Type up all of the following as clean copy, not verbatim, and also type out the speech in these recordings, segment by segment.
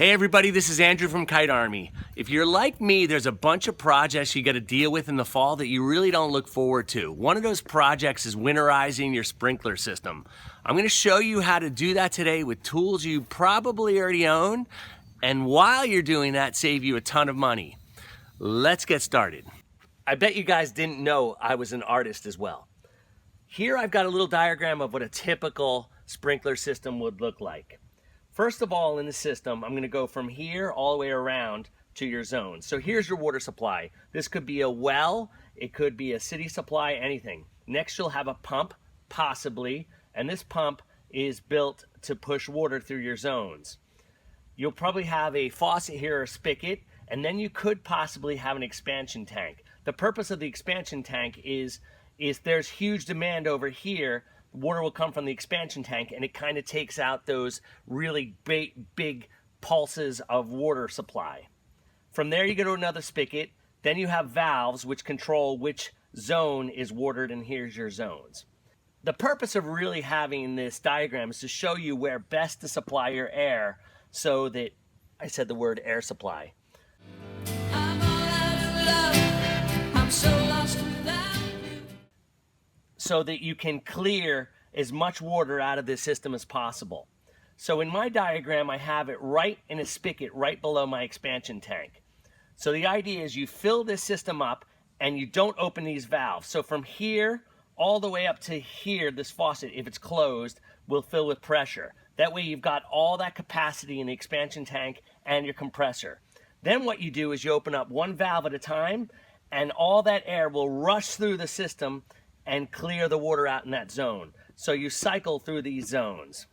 Hey everybody, this is Andrew from Kite Army. If you're like me, there's a bunch of projects you got to deal with in the fall that you really don't look forward to. One of those projects is winterizing your sprinkler system. I'm going to show you how to do that today with tools you probably already own, and while you're doing that, save you a ton of money. Let's get started. I bet you guys didn't know I was an artist as well. Here I've got a little diagram of what a typical sprinkler system would look like. First of all, in the system, I'm going to go from here all the way around to your zone. So here's your water supply. This could be a well, it could be a city supply, anything. Next, you'll have a pump, possibly, and this pump is built to push water through your zones. You'll probably have a faucet here or a spigot, and then you could possibly have an expansion tank. The purpose of the expansion tank is there's huge demand over here. Water will come from the expansion tank, and it kind of takes out those really big pulses of water supply. From there you go to another spigot. Then you have valves which control which zone is watered, and here's your zones. The purpose of really having this diagram is to show you where best to supply your air, so that, I said the word air supply. I'm all out of love. I'm so lost without you. So that you can clear as much water out of this system as possible. So in my diagram, I have it right in a spigot right below my expansion tank. So the idea is you fill this system up and you don't open these valves. So from here all the way up to here, this faucet, if it's closed, will fill with pressure. That way you've got all that capacity in the expansion tank and your compressor. Then what you do is you open up one valve at a time, and all that air will rush through the system and clear the water out in that zone. So you cycle through these zones.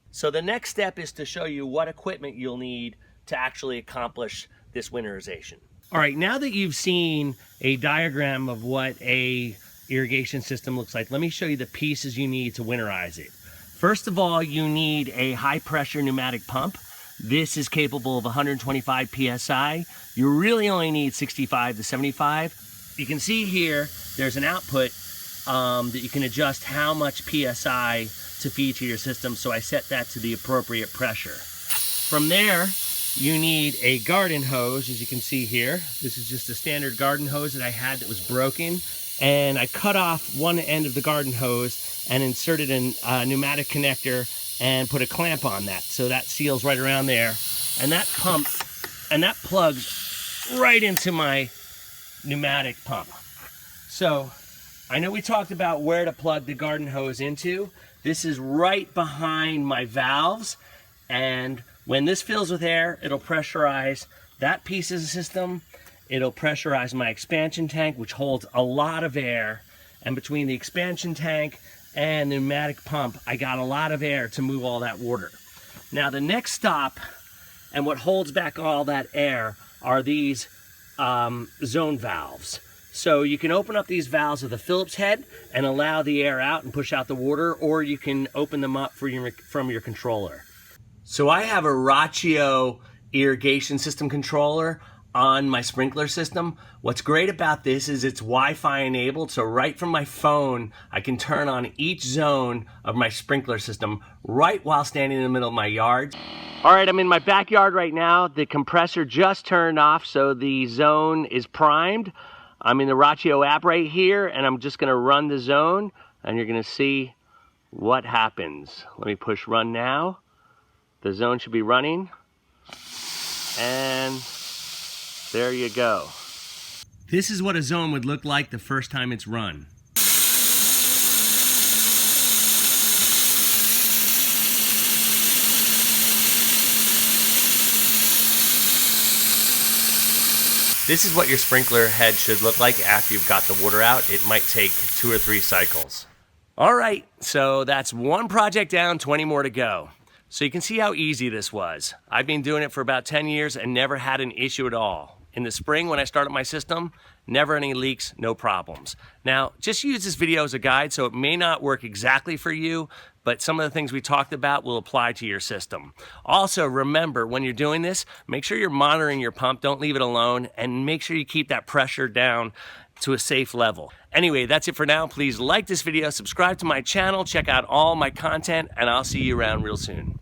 So the next step is to show you what equipment you'll need to actually accomplish this winterization. All right, now that you've seen a diagram of what a irrigation system looks like, let me show you the pieces you need to winterize it. First of all, you need a high pressure pneumatic pump. This is capable of 125 PSI. You really only need 65 to 75. You can see here, there's an output that you can adjust how much PSI to feed to your system, so I set that to the appropriate pressure. From there, you need a garden hose, as you can see here. This is just a standard garden hose that I had that was broken, and I cut off one end of the garden hose and inserted a pneumatic connector and put a clamp on that, so that seals right around there. And that pump, and that plugs right into my pneumatic pump. So I know we talked about where to plug the garden hose into. This is right behind my valves, and when this fills with air, it'll pressurize that piece of the system. It'll pressurize my expansion tank, which holds a lot of air, and between the expansion tank and the pneumatic pump, I got a lot of air to move all that water. Now the next stop, and what holds back all that air, are these zone valves. So you can open up these valves with a Phillips head and allow the air out and push out the water, or you can open them up from your controller. So I have a Rachio irrigation system controller on my sprinkler system. What's great about this is it's Wi-Fi enabled, so right from my phone I can turn on each zone of my sprinkler system right while standing in the middle of my yard. All right, I'm in my backyard right now. The compressor just turned off, so the zone is primed. I'm in the Rachio app right here, and I'm just gonna run the zone, and you're gonna see what happens. Let me push run now. The zone should be running, and there you go. This is what a zone would look like the first time it's run. This is what your sprinkler head should look like after you've got the water out. It might take 2 or 3 cycles. All right, so that's one project down, 20 more to go. So you can see how easy this was. I've been doing it for about 10 years and never had an issue at all. In the spring when I started my system, never any leaks, no problems. Now, just use this video as a guide, so it may not work exactly for you, but some of the things we talked about will apply to your system. Also, remember, when you're doing this, make sure you're monitoring your pump, don't leave it alone, and make sure you keep that pressure down to a safe level. Anyway, that's it for now. Please like this video, subscribe to my channel, check out all my content, and I'll see you around real soon.